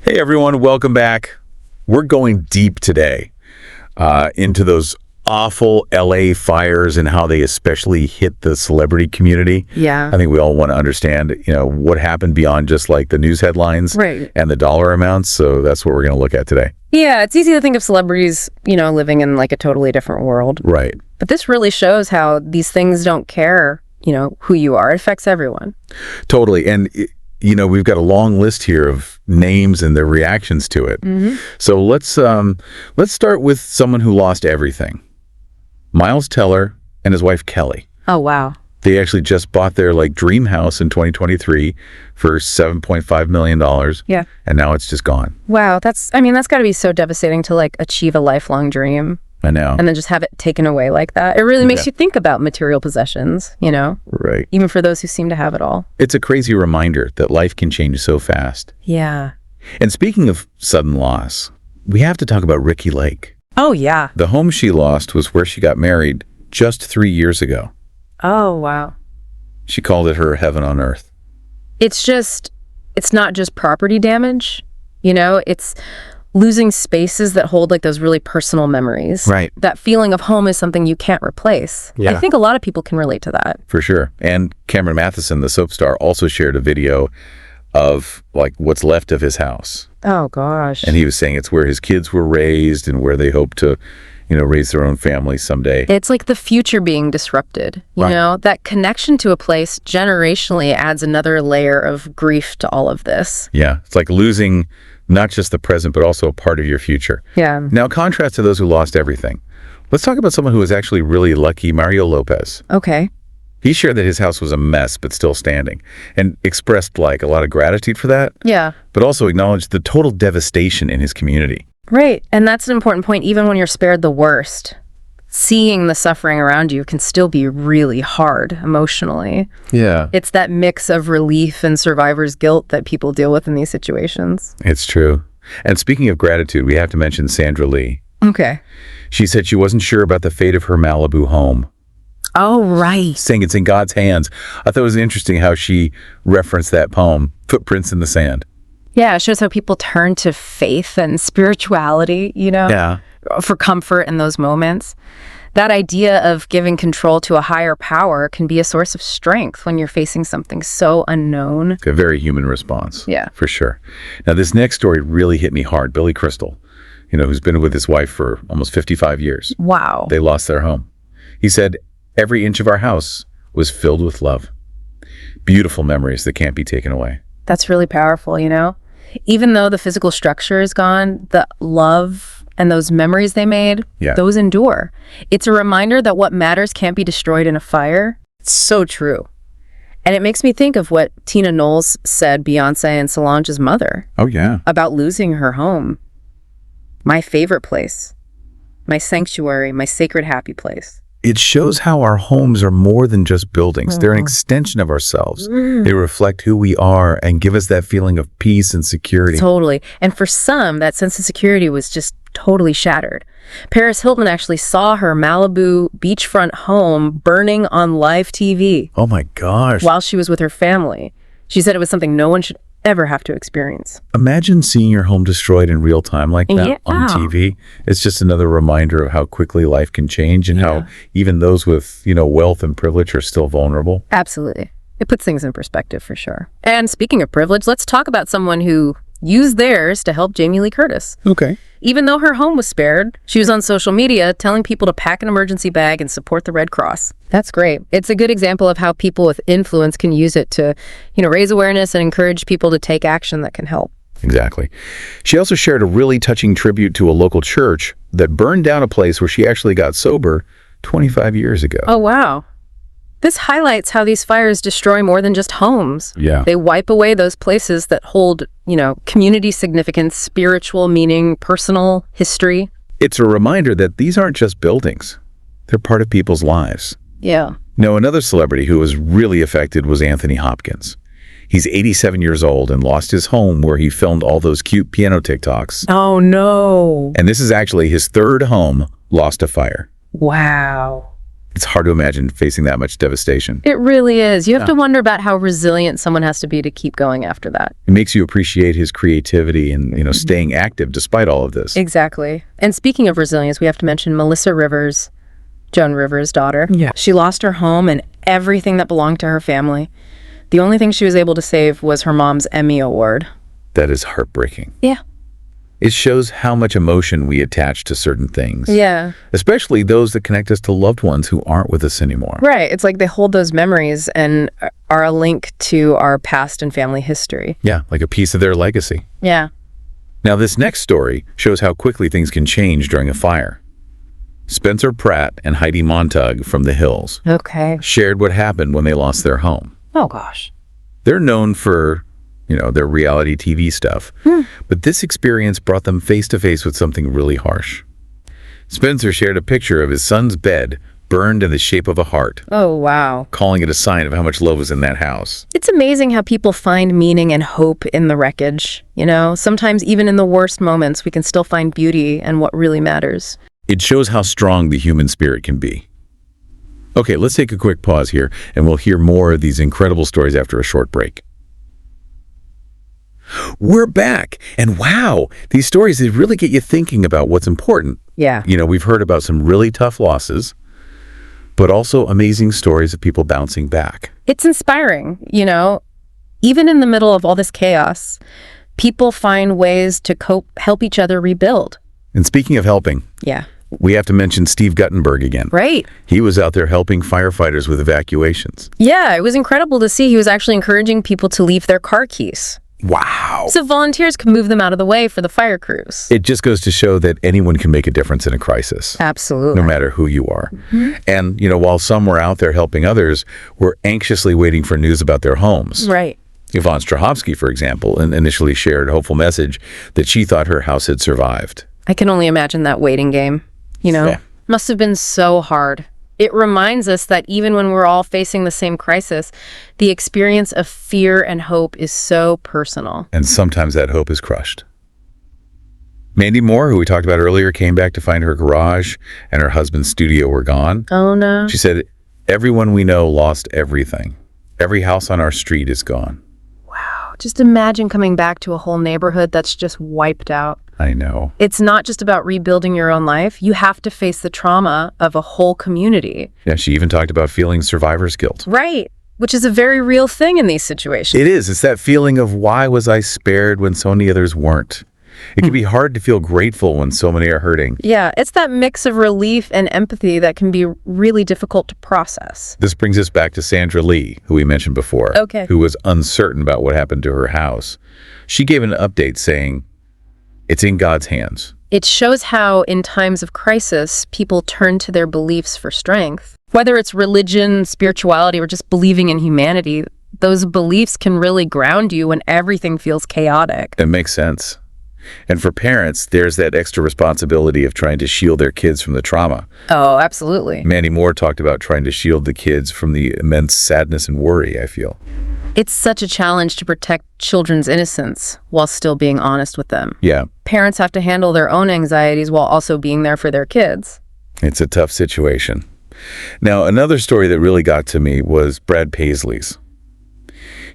Hey everyone, welcome back. We're going deep today into those awful LA fires and how they especially hit the celebrity community. Yeah. I think we all want to understand, what happened beyond just like the news headlines and the dollar amounts. So that's what we're going to look at today. Yeah, it's easy to think of celebrities, living in like a totally different world. Right. But this really shows how these things don't care, who you are. It affects everyone. Totally. And we've got a long list here of names and their reactions to it. Mm-hmm. So let's start with someone who lost everything. Miles Teller and his wife Kelly. Oh, wow. They actually just bought their dream house in 2023 for $7.5 million. Yeah. And now it's just gone. Wow. That's got to be so devastating to achieve a lifelong dream. I know. And then just have it taken away like that. It really makes you think about material possessions, Right. Even for those who seem to have it all. It's a crazy reminder that life can change so fast. Yeah. And speaking of sudden loss, we have to talk about Ricki Lake. Oh, yeah. The home she lost was where she got married just 3 years ago. Oh, wow. She called it her heaven on earth. It's not just property damage, it's losing spaces that hold those really personal memories. Right. That feeling of home is something you can't replace. Yeah. I think a lot of people can relate to that. For sure. And Cameron Matheson, the soap star, also shared a video of what's left of his house. Oh, gosh. And he was saying it's where his kids were raised and where they hope to, raise their own families someday. It's like the future being disrupted. That connection to a place generationally adds another layer of grief to all of this. Yeah. It's like losing not just the present, but also a part of your future. Yeah. Now, contrast to those who lost everything. Let's talk about someone who was actually really lucky, Mario Lopez. Okay. He shared that his house was a mess, but still standing, and expressed a lot of gratitude for that. Yeah. But also acknowledged the total devastation in his community. Right. And that's an important point. Even when you're spared the worst, seeing the suffering around you can still be really hard emotionally. Yeah. It's that mix of relief and survivor's guilt that people deal with in these situations. It's true. And speaking of gratitude, we have to mention Sandra Lee. Okay. She said she wasn't sure about the fate of her Malibu home. Oh, right. Saying it's in God's hands. I thought it was interesting how she referenced that poem, Footprints in the Sand. Yeah, it shows how people turn to faith and spirituality, Yeah. for comfort in those moments. That idea of giving control to a higher power can be a source of strength when you're facing something so unknown. A very human response. Yeah. For sure. Now, this next story really hit me hard. Billy Crystal, who's been with his wife for almost 55 years. Wow. They lost their home. He said, every inch of our house was filled with love. Beautiful memories that can't be taken away. That's really powerful, Even though the physical structure is gone, the love and those memories they made, those endure. It's a reminder that what matters can't be destroyed in a fire. It's so true. And it makes me think of what Tina Knowles said, Beyonce and Solange's mother. Oh, yeah. About losing her home. My favorite place. My sanctuary, my sacred happy place. It shows how our homes are more than just buildings. They're an extension of ourselves. They reflect who we are and give us that feeling of peace and security. Totally. And for some, that sense of security was just totally shattered. Paris Hilton actually saw her Malibu beachfront home burning on live TV. Oh my gosh. While she was with her family. She said it was something no one should ever have to experience. Imagine seeing your home destroyed in real time like that on TV. It's just another reminder of how quickly life can change and how even those with, wealth and privilege are still vulnerable. Absolutely. It puts things in perspective for sure. And speaking of privilege, let's talk about someone who used theirs to help Jamie Lee Curtis. Okay. Even though her home was spared, she was on social media telling people to pack an emergency bag and support the Red Cross. That's great. It's a good example of how people with influence can use it to, raise awareness and encourage people to take action that can help. Exactly. She also shared a really touching tribute to a local church that burned down a place where she actually got sober 25 years ago. Oh, wow. This highlights how these fires destroy more than just homes. Yeah. They wipe away those places that hold, community significance, spiritual meaning, personal history. It's a reminder that these aren't just buildings. They're part of people's lives. Yeah. Now, another celebrity who was really affected was Anthony Hopkins. He's 87 years old and lost his home where he filmed all those cute piano TikToks. Oh, no. And this is actually his third home lost to fire. Wow. It's hard to imagine facing that much devastation. It really is. You have to wonder about how resilient someone has to be to keep going after that. It makes you appreciate his creativity and, staying active despite all of this. Exactly. And speaking of resilience, we have to mention Melissa Rivers, Joan Rivers' daughter. Yeah. She lost her home and everything that belonged to her family. The only thing she was able to save was her mom's Emmy Award. That is heartbreaking. Yeah. It shows how much emotion we attach to certain things. Yeah. Especially those that connect us to loved ones who aren't with us anymore. Right. It's like they hold those memories and are a link to our past and family history. Yeah, like a piece of their legacy. Yeah. Now, this next story shows how quickly things can change during a fire. Spencer Pratt and Heidi Montag from The Hills shared what happened when they lost their home. Oh, gosh. They're known for, their reality TV stuff. But this experience brought them face to face with something really harsh. Spencer shared a picture of his son's bed burned in the shape of a heart. Oh, wow. Calling it a sign of how much love was in that house. It's amazing how people find meaning and hope in the wreckage. Sometimes even in the worst moments, we can still find beauty and what really matters. It shows how strong the human spirit can be. Okay, let's take a quick pause here, and we'll hear more of these incredible stories after a short break. We're back, and wow, these stories, they really get you thinking about what's important. Yeah. We've heard about some really tough losses, but also amazing stories of people bouncing back. It's inspiring, Even in the middle of all this chaos, people find ways to help each other rebuild. And speaking of helping, we have to mention Steve Guttenberg again. Right. He was out there helping firefighters with evacuations. Yeah, it was incredible to see. He was actually encouraging people to leave their car keys. Wow. So volunteers can move them out of the way for the fire crews. It just goes to show that anyone can make a difference in a crisis. Absolutely. No matter who you are. And, while some were out there helping others, were anxiously waiting for news about their homes. Right. Yvonne Strahovski, for example, initially shared a hopeful message that she thought her house had survived. I can only imagine that waiting game. Must have been so hard. It reminds us that even when we're all facing the same crisis, the experience of fear and hope is so personal. And sometimes that hope is crushed. Mandy Moore, who we talked about earlier, came back to find her garage and her husband's studio were gone. Oh, no. She said, everyone we know lost everything. Every house on our street is gone. Wow. Just imagine coming back to a whole neighborhood that's just wiped out. I know. It's not just about rebuilding your own life. You have to face the trauma of a whole community. Yeah, she even talked about feeling survivor's guilt. Right, which is a very real thing in these situations. It is. It's that feeling of why was I spared when so many others weren't? It can be hard to feel grateful when so many are hurting. Yeah, it's that mix of relief and empathy that can be really difficult to process. This brings us back to Sandra Lee, who we mentioned before, who was uncertain about what happened to her house. She gave an update saying, it's in God's hands. It shows how, in times of crisis, people turn to their beliefs for strength. Whether it's religion, spirituality, or just believing in humanity, those beliefs can really ground you when everything feels chaotic. It makes sense. And for parents, there's that extra responsibility of trying to shield their kids from the trauma. Oh, absolutely. Mandy Moore talked about trying to shield the kids from the immense sadness and worry, I feel. It's such a challenge to protect children's innocence while still being honest with them. Yeah. Parents have to handle their own anxieties while also being there for their kids. It's a tough situation. Now, another story that really got to me was Brad Paisley's.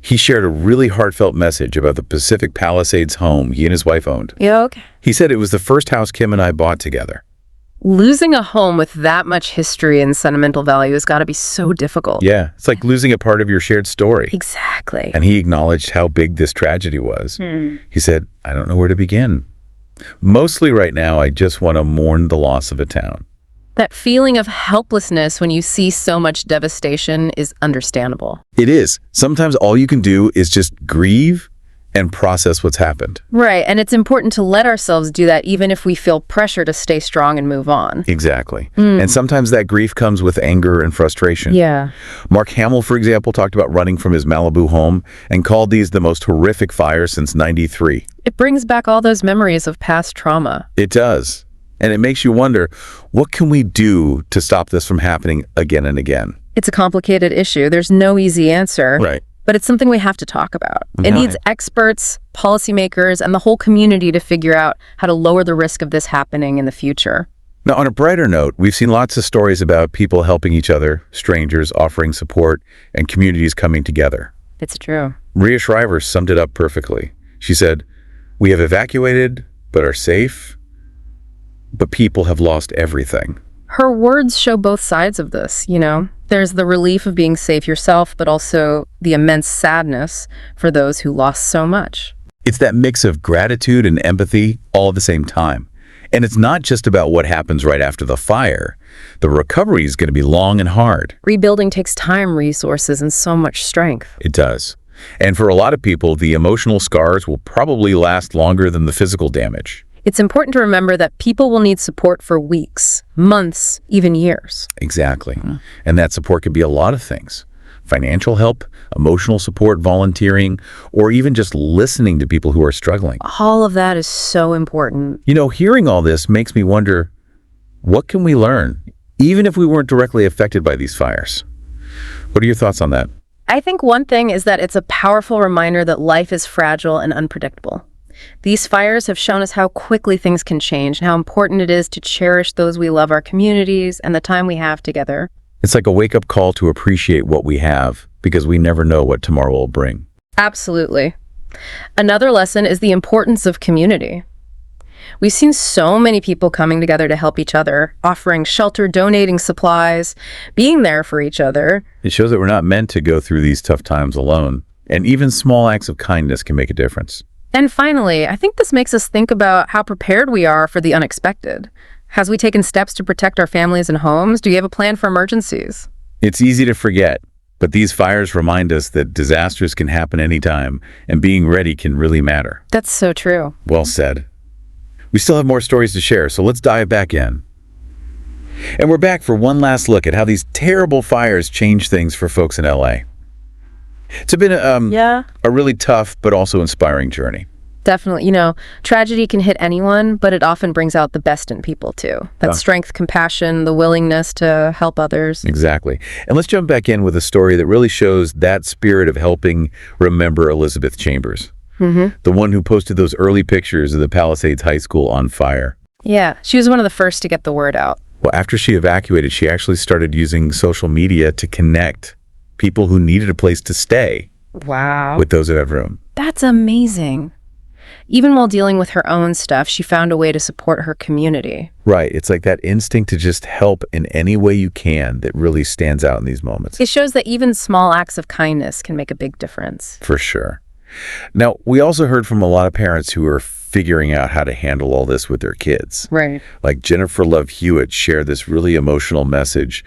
He shared a really heartfelt message about the Pacific Palisades home he and his wife owned. Yeah, okay. He said it was the first house Kim and I bought together. Losing a home with that much history and sentimental value has got to be so difficult. Yeah, it's like losing a part of your shared story. Exactly. And he acknowledged how big this tragedy was. He said, I don't know where to begin. Mostly right now, I just want to mourn the loss of a town. That feeling of helplessness when you see so much devastation is understandable. It is. Sometimes all you can do is just grieve and process what's happened. Right, and it's important to let ourselves do that even if we feel pressure to stay strong and move on. Exactly. And sometimes that grief comes with anger and frustration. Yeah. Mark Hamill, for example, talked about running from his Malibu home and called these the most horrific fires since '93. It brings back all those memories of past trauma. It does. And it makes you wonder, what can we do to stop this from happening again and again? It's a complicated issue. There's no easy answer. Right. But it's something we have to talk about. It needs experts, policymakers, and the whole community to figure out how to lower the risk of this happening in the future. Now, on a brighter note, we've seen lots of stories about people helping each other, strangers offering support, and communities coming together. It's true. Maria Shriver summed it up perfectly. She said, "We have evacuated, but are safe, but people have lost everything." Her words show both sides of this, you know? There's the relief of being safe yourself, but also the immense sadness for those who lost so much. It's that mix of gratitude and empathy all at the same time. And it's not just about what happens right after the fire. The recovery is going to be long and hard. Rebuilding takes time, resources, and so much strength. It does. And for a lot of people, the emotional scars will probably last longer than the physical damage. It's important to remember that people will need support for weeks, months, even years. Exactly. And that support can be a lot of things. Financial help, emotional support, volunteering, or even just listening to people who are struggling. All of that is so important. You know, hearing all this makes me wonder, what can we learn, even if we weren't directly affected by these fires? What are your thoughts on that? I think one thing is that it's a powerful reminder that life is fragile and unpredictable. These fires have shown us how quickly things can change and how important it is to cherish those we love, our communities, and the time we have together. It's like a wake-up call to appreciate what we have, because we never know what tomorrow will bring. Absolutely. Another lesson is the importance of community. We've seen so many people coming together to help each other, offering shelter, donating supplies, being there for each other. It shows that we're not meant to go through these tough times alone, and even small acts of kindness can make a difference. And finally, I think this makes us think about how prepared we are for the unexpected. Has we taken steps to protect our families and homes? Do you have a plan for emergencies? It's easy to forget, but these fires remind us that disasters can happen anytime, and being ready can really matter. That's so true. Well said. We still have more stories to share, so let's dive back in. And we're back for one last look at how these terrible fires change things for folks in LA. It's been a really tough but also inspiring journey. Definitely. You know, tragedy can hit anyone, but it often brings out the best in people too. That strength, compassion, the willingness to help others. Exactly. And let's jump back in with a story that really shows that spirit of helping remember Elizabeth Chambers. The one who posted those early pictures of the Palisades High School on fire. Yeah, she was one of the first to get the word out. Well, after she evacuated, she actually started using social media to connect people who needed a place to stay. Wow. With those in that room. That's amazing. Even while dealing with her own stuff, she found a way to support her community. Right. It's like that instinct to just help in any way you can that really stands out in these moments. It shows that even small acts of kindness can make a big difference. For sure. Now, we also heard from a lot of parents who are figuring out how to handle all this with their kids. Right. Like Jennifer Love Hewitt shared this really emotional message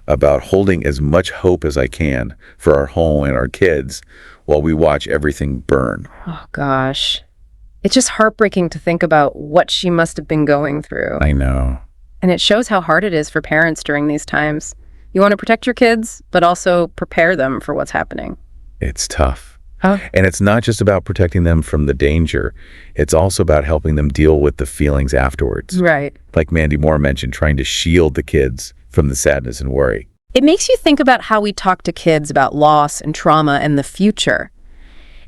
about holding as much hope as I can for our home and our kids while we watch everything burn. Oh, gosh. It's just heartbreaking to think about what she must have been going through. I know. And it shows how hard it is for parents during these times. You want to protect your kids, but also prepare them for what's happening. It's tough. Oh. And it's not just about protecting them from the danger. It's also about helping them deal with the feelings afterwards. Right. Like Mandy Moore mentioned, trying to shield the kids from the sadness and worry. It makes you think about how we talk to kids about loss and trauma and the future.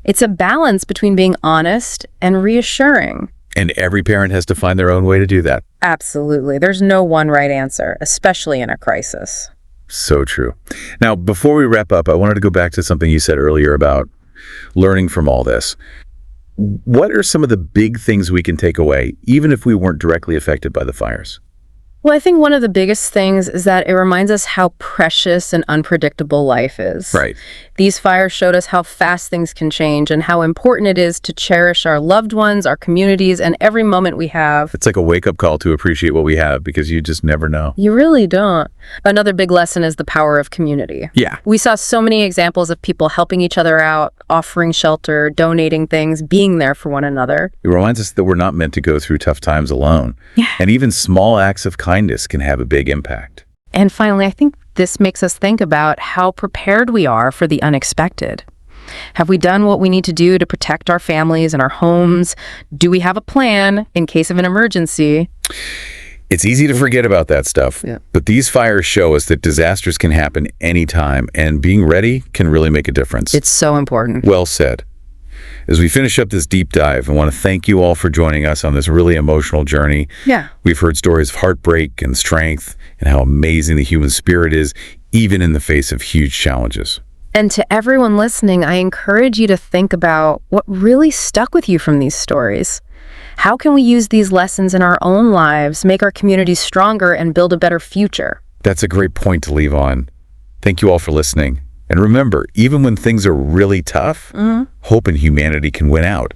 It's a balance between being honest and reassuring. And every parent has to find their own way to do that. Absolutely. There's no one right answer, especially in a crisis. So true. Now, before we wrap up, I wanted to go back to something you said earlier about learning from all this. What are some of the big things we can take away, even if we weren't directly affected by the fires? Well, I think one of the biggest things is that it reminds us how precious and unpredictable life is. Right. These fires showed us how fast things can change and how important it is to cherish our loved ones, our communities, and every moment we have. It's like a wake-up call to appreciate what we have, because you just never know. You really don't. Another big lesson is the power of community. Yeah. We saw so many examples of people helping each other out, offering shelter, donating things, being there for one another. It reminds us that we're not meant to go through tough times alone. Yeah. And even small acts of kindness can have a big impact. And finally, I think this makes us think about how prepared we are for the unexpected. Have we done what we need to do to protect our families and our homes? Do we have a plan in case of an emergency? It's easy to forget about that stuff, but these fires show us that disasters can happen anytime, and being ready can really make a difference. It's so important. Well said. As we finish up this deep dive, I want to thank you all for joining us on this really emotional journey. Yeah. We've heard stories of heartbreak and strength and how amazing the human spirit is, even in the face of huge challenges. And to everyone listening, I encourage you to think about what really stuck with you from these stories. How can we use these lessons in our own lives, make our communities stronger, and build a better future? That's a great point to leave on. Thank you all for listening. And remember, even when things are really tough, hope and humanity can win out.